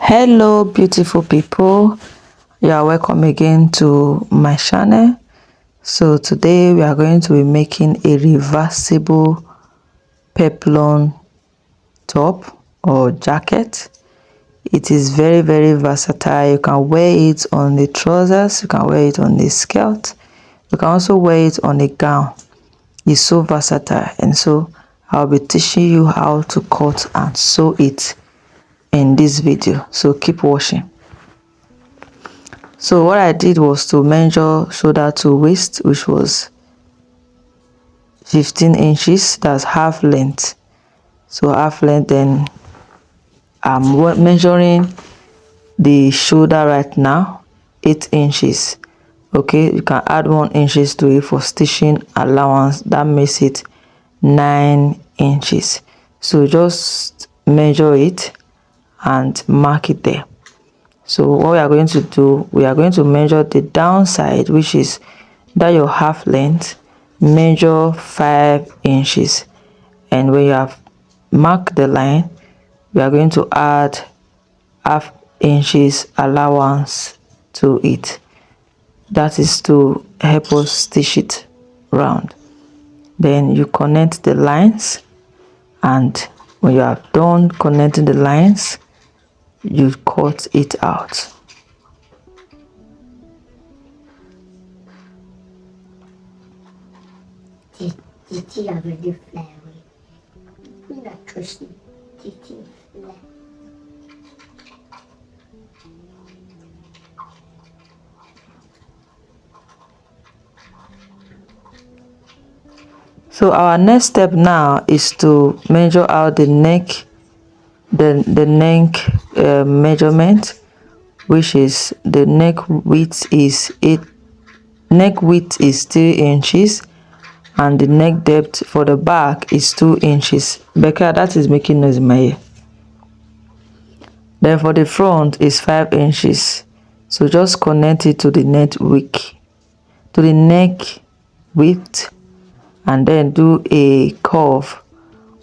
Hello beautiful people, you are welcome again to my channel. So today we are going to be making a reversible peplum top or jacket. It is very versatile. You can wear it on the trousers, you can wear it on the skirt, you can also wear it on a gown. It's so versatile, and so I'll be teaching you how to cut and sew it in this video, so keep watching. So what I did was to measure shoulder to waist, which was 15 inches. That's half length. So half length, then I'm measuring the shoulder right now, 8 inches. Okay, you can add 1 inches to it for stitching allowance. That makes it 9 inches. So just measure it and mark it there. So what we are going to do, we are going to measure the downside, which is that your half length, measure 5 inches. And when you have marked the line, we are going to add half inches allowance to it. That is to help us stitch it round. Then you connect the lines, and when you are done connecting the lines, you cut it out. Titi avait du flair, oui. Il a touché Titi flair. So our next step now is to measure out the neck, the neck measurement, which is the neck width is 3 inches, and the neck depth for the back is 2 inches. Becca, that is making noise in my ear. Then for the front is 5 inches. So just connect it to the neck width, and then do a curve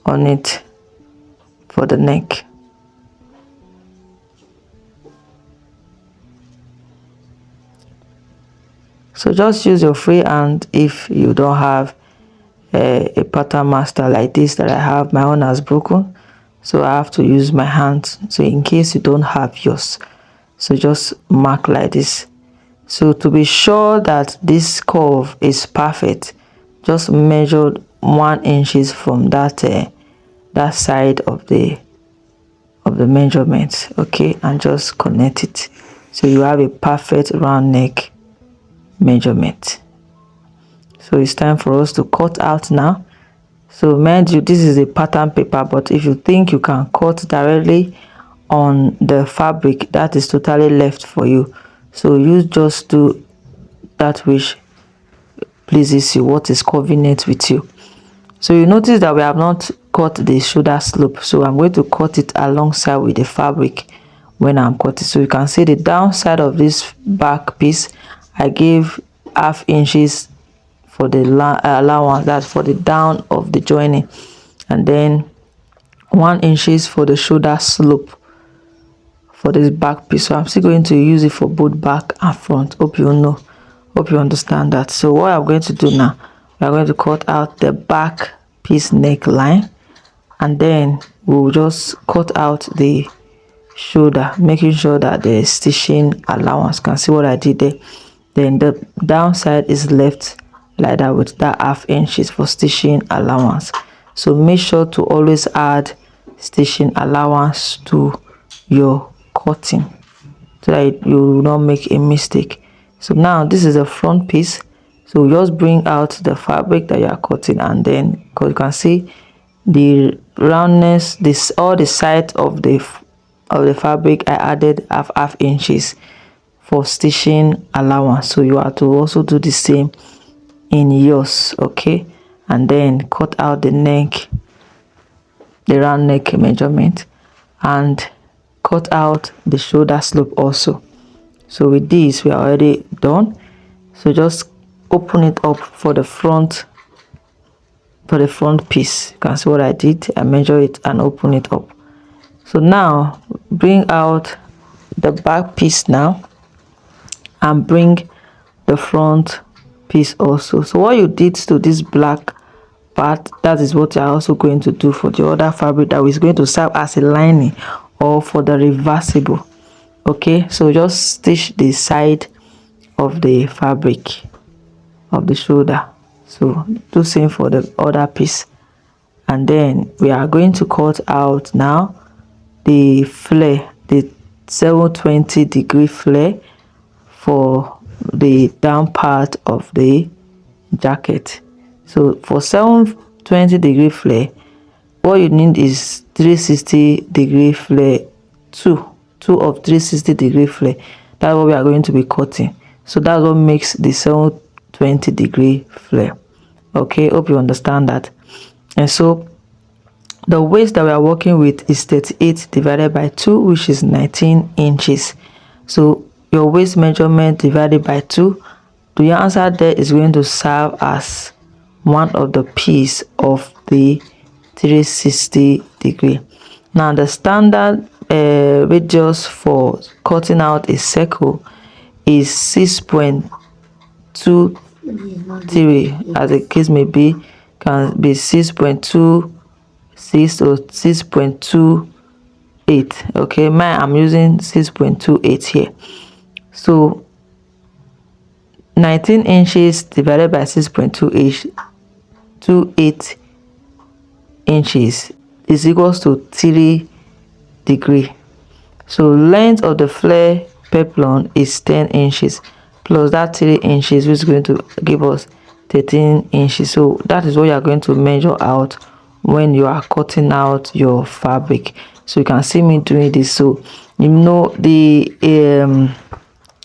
on it for the neck. So just use your free hand if you don't have a pattern master like this that I have. My own has broken, so I have to use my hand. So in case you don't have yours, so just mark like this. So to be sure that this curve is perfect, just measure 1 inches from that side of the measurement. Okay, and just connect it, so you have a perfect round neck measurement. So it's time for us to cut out now. So mind you, this is a pattern paper, but if you think you can cut directly on the fabric, that is totally left for you. So you just do that which pleases you, what is convenient with you. So you notice that we have not cut the shoulder slope, so I'm going to cut it alongside with the fabric when I'm cutting. So you can see the downside of this back piece, I gave half inches for the allowance, that's for the down of the joining, and then 1 inches for the shoulder slope for this back piece. So I'm still going to use it for both back and front. Hope you understand that. So what I'm going to do now, we are going to cut out the back piece neckline, and then we'll just cut out the shoulder, making sure that the stitching allowance, can see what I did there. Then the downside is left like that with that half inches for stitching allowance. So make sure to always add stitching allowance to your cutting so that you will not make a mistake. So now this is the front piece, so just bring out the fabric that you are cutting, and then because you can see the roundness, this all the side of the fabric, I added half inches for stitching allowance. So you have to also do the same in yours. Okay, and then cut out the neck, the round neck measurement, and cut out the shoulder slope also. So with this we are already done. So just open it up for the front piece. You can see what I did. I measure it and open it up. So now bring out the back piece now and bring the front piece also. So what you did to this black part, that is what you're also going to do for the other fabric that is going to serve as a lining or for the reversible. Okay, so just stitch the side of the fabric of the shoulder. So do same for the other piece, and then we are going to cut out now the flare, the 720-degree flare for the down part of the jacket. So for 720-degree flare, what you need is 360-degree flare, two of 360-degree flare. That's what we are going to be cutting. So that's what makes the 720-degree flare. Okay, hope you understand that. And so the waist that we are working with is 38 divided by 2, which is 19 inches. So your waist measurement divided by 2, the answer there is going to serve as one of the piece of the 360 degree. Now the standard radius for cutting out a circle is 6.23, as the case may be, can be 6.26 or 6.28. okay, I'm using 6.28 here. So 19 inches divided by 6.28 inches is equals to 3 degree. So length of the flare peplon is 10 inches plus that 3 inches, which is going to give us 13 inches. So that is what you are going to measure out when you are cutting out your fabric. So you can see me doing this. So you know the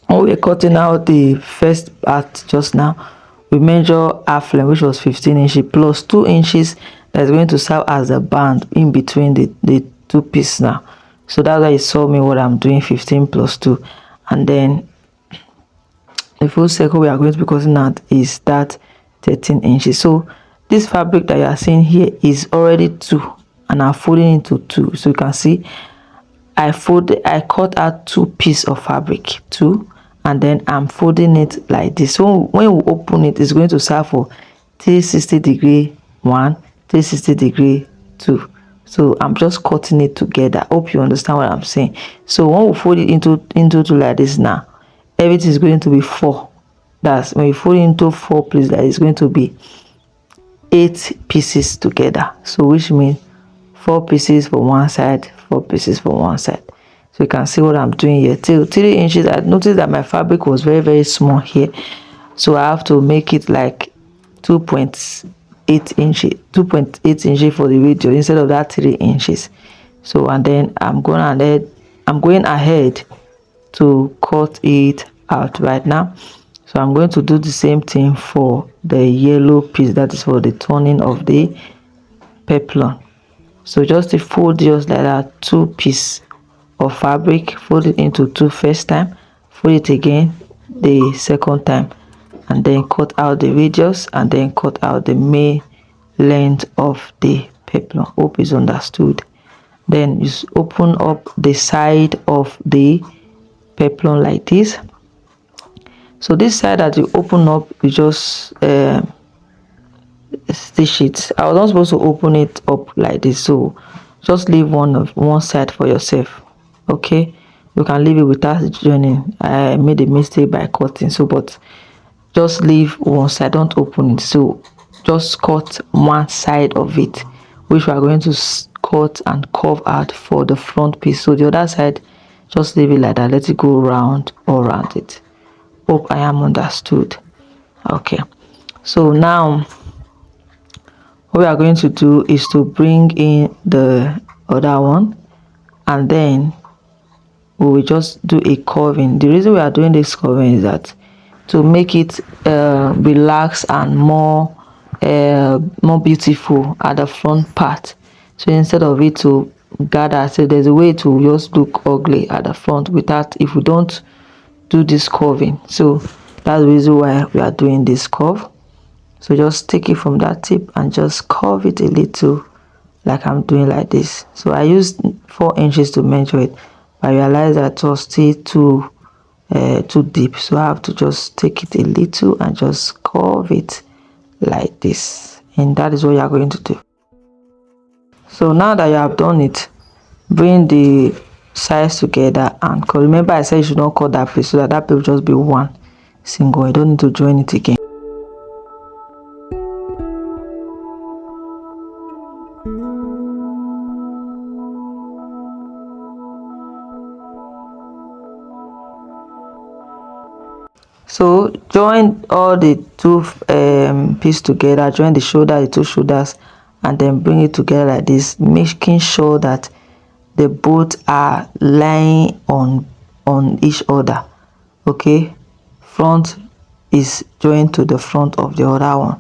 when we're cutting out the first part just now, we measure half length, which was 15 inches plus 2 inches that is going to serve as a band in between the two pieces now. So that's why you saw me what I'm doing, 15 plus 2. And then the full circle we are going to be cutting out is that 13 inches. So this fabric that you are seeing here is already 2, and I'm folding into 2. So you can see I cut out 2 pieces of fabric, 2, and then I'm folding it like this. So when we open it, it's going to serve for 360 degree 1, 360 degree 2. So I'm just cutting it together. Hope you understand what I'm saying. So when we fold it into 2 like this now, everything is going to be 4. That's when you fold it into 4 places, that is going to be 8 pieces together. So which means 4 pieces for one side, 4 pieces for one side. So you can see what I'm doing here. Till 3 inches, I noticed that my fabric was very, very small here. So I have to make it like 2.8 inches, 2.8 inches for the video instead of that 3 inches. So and then I'm going ahead to cut it out right now. So I'm going to do the same thing for the yellow piece, that is for the turning of the peplon. So just to fold just like that, 2 pieces of fabric, fold it into 2 first time, fold it again the second time, and then cut out the radius and then cut out the main length of the peplon. Hope is understood. Then you open up the side of the peplon like this. So this side that you open up, you just stitch it. I was not supposed to open it up like this, so just leave one side for yourself. Okay, you can leave it without joining. I made a mistake by cutting, so but just leave one side, don't open it. So just cut one side of it, which we are going to cut and curve out for the front piece. So the other side, just leave it like that, let it go round or around it. Hope I am understood. Okay, so now what we are going to do is to bring in the other one, and then we will just do a curving. The reason we are doing this curving is that to make it relax and more beautiful at the front part. So instead of it to gather, so there's a way to just look ugly at the front without, if we don't do this curving. So that's the reason why we are doing this curve. So just take it from that tip and just curve it a little, like I'm doing like this. So I used 4 inches to measure it. I realized that it was still too deep, so I have to just take it a little and just curve it like this, and that is what you are going to do. So now that you have done it, bring the sides together and cut. Remember I said you should not cut that place, so that place will just be one single. I don't need to join it again. So join all the two pieces together, join the shoulder, the two shoulders, and then bring it together like this, making sure that the both are lying on each other. Okay, front is joined to the front of the other one,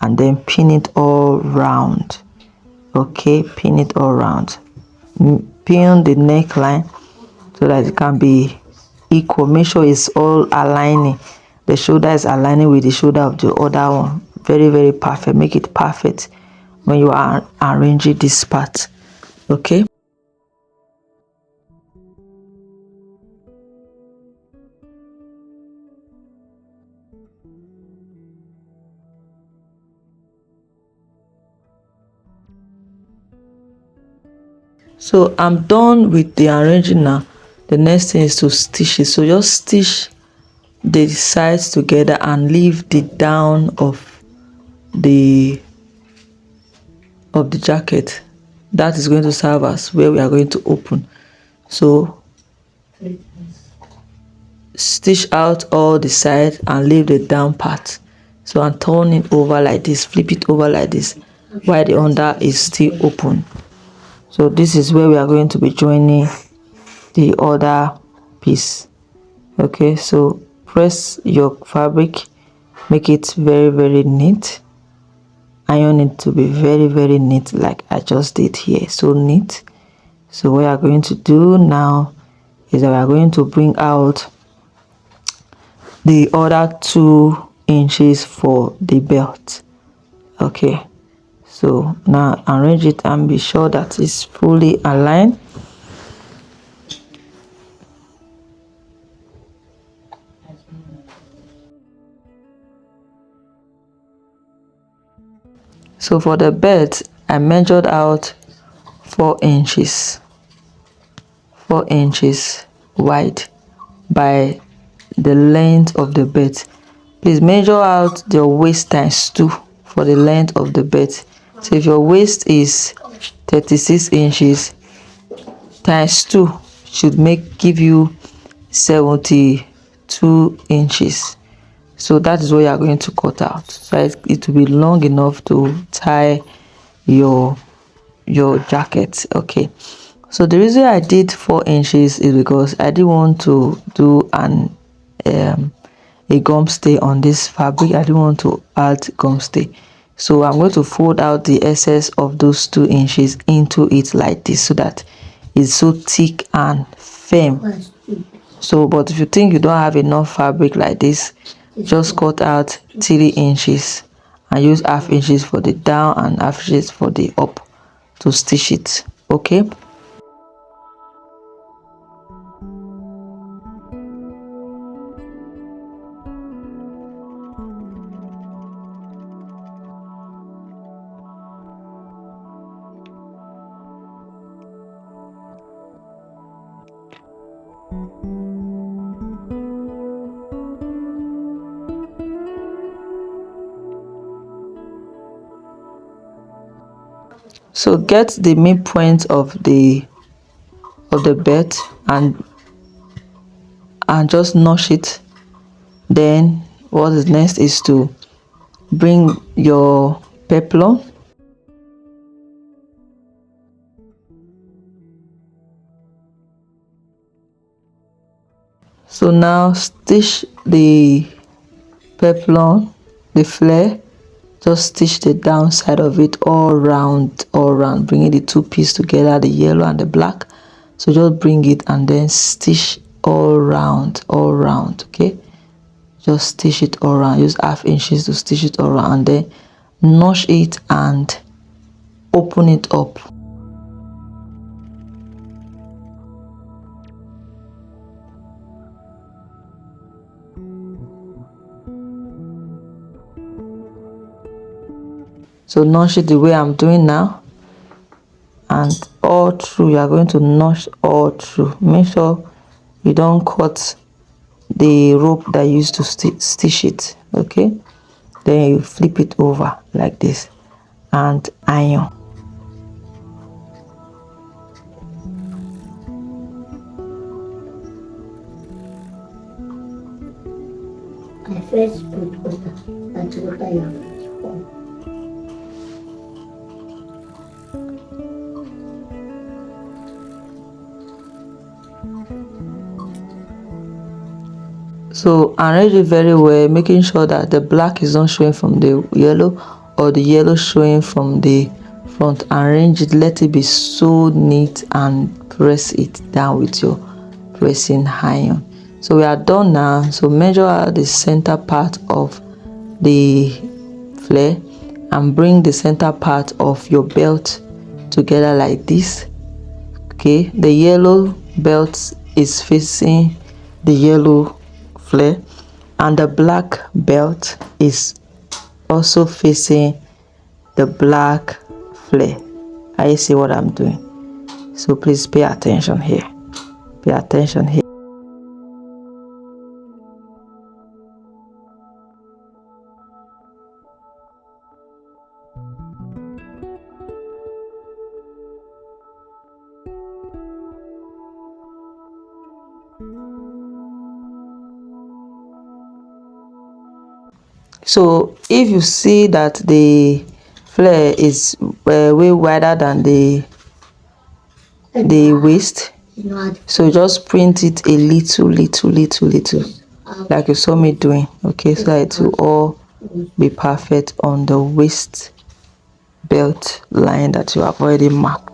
and then pin it all round. Okay, pin it all round. Pin the neckline so that it can be equal. Make sure it's all aligning. The shoulder is aligning with the shoulder of the other one. Very perfect. Make it perfect when you are arranging this part. Okay. So I'm done with the arranging now. The next thing is to stitch it. So just stitch the sides together and leave the down of the jacket. That is going to serve as where we are going to open. So stitch out all the sides and leave the down part. So I'm turning it over like this, flip it over like this, while the under is still open. So this is where we are going to be joining the other piece. Okay, so press your fabric, make it very neat, iron it to be very neat like I just did here. So neat. So what we are going to do now is that we are going to bring out the other 2 inches for the belt. Okay, so now arrange it and be sure that it's fully aligned. So for the belt, I measured out 4 inches, 4 inches wide by the length of the belt. Please measure out your waist times 2 for the length of the belt. So if your waist is 36 inches, times 2 should give you 72 inches. So that is what you are going to cut out. So it will be long enough to tie your jacket. Okay, so the reason I did 4 inches is because I didn't want to do a gum stay on this fabric. I didn't want to add gum stay, so I'm going to fold out the excess of those 2 inches into it like this, so that it's so thick and firm. So but if you think you don't have enough fabric like this, just cut out 3 inches and use half inches for the down and half inches for the up to stitch it. Okay, so get the midpoint of the belt and just notch it. Then what is next is to bring your peplum. So now stitch the peplum, the flare, just stitch the downside of it all round, bringing the 2 pieces together, the yellow and the black. So just bring it and then stitch all round. Okay, just stitch it all around. Use half inches to stitch it all around, and then notch it and open it up. So notch it the way I'm doing now, and all through you are going to notch all through. Make sure you don't cut the rope that you used to stitch it. Okay, then you flip it over like this and iron. I first put water, that water you have put on. So arrange it very well, making sure that the black is not showing from the yellow or the yellow showing from the front. Arrange it, let it be so neat, and press it down with your pressing iron. So we are done now. So measure out the center part of the flare and bring the center part of your belt together like this. Okay, the yellow belt is facing the yellow flare and the black belt is also facing the black flare. I see what I'm doing, so please pay attention here. Pay attention here. So if you see that the flare is way wider than the waist, so just print it a little, like you saw me doing. Okay, so that it will all be perfect on the waist belt line that you have already marked.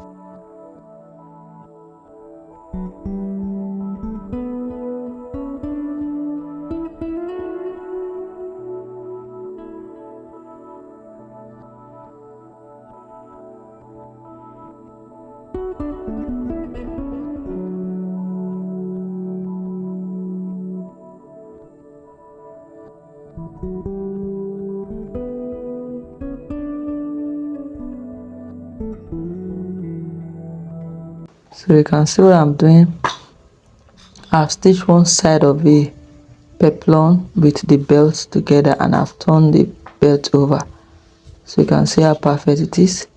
So you can see what I'm doing. I've stitched one side of the peplon with the belt together and I've turned the belt over, so you can see how perfect it is.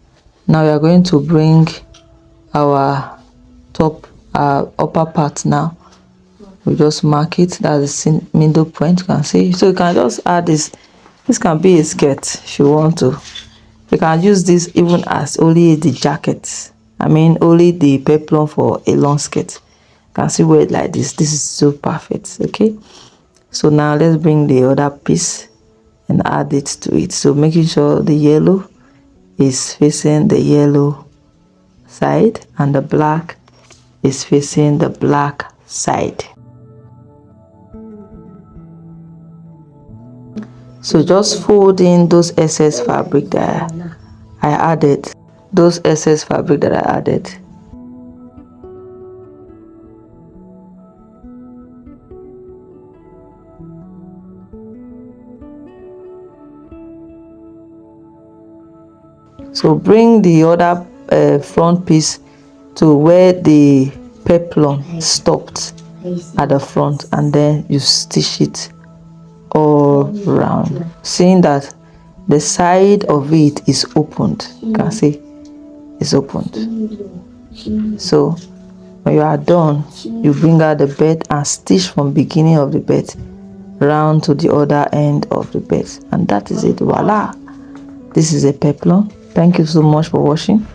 Now we are going to bring our upper part. Now we just mark it, that's the middle point, you can see. So you can just add this can be a skirt if you want to. You can use this even as only the jacket, only the peplon for a long skirt. You can see wear it like this. This is so perfect. Okay, so now let's bring the other piece and add it to it. So making sure the yellow is facing the yellow side and the black is facing the black side. So just fold in those excess fabric that I added. So bring the other front piece to where the peplon stopped at the front, and then you stitch it all round, seeing that the side of it is opened. You can see it's opened. So when you are done, you bring out the bed and stitch from beginning of the bed round to the other end of the bed, and that is it. Voila, this is a peplon. Thank you so much for watching.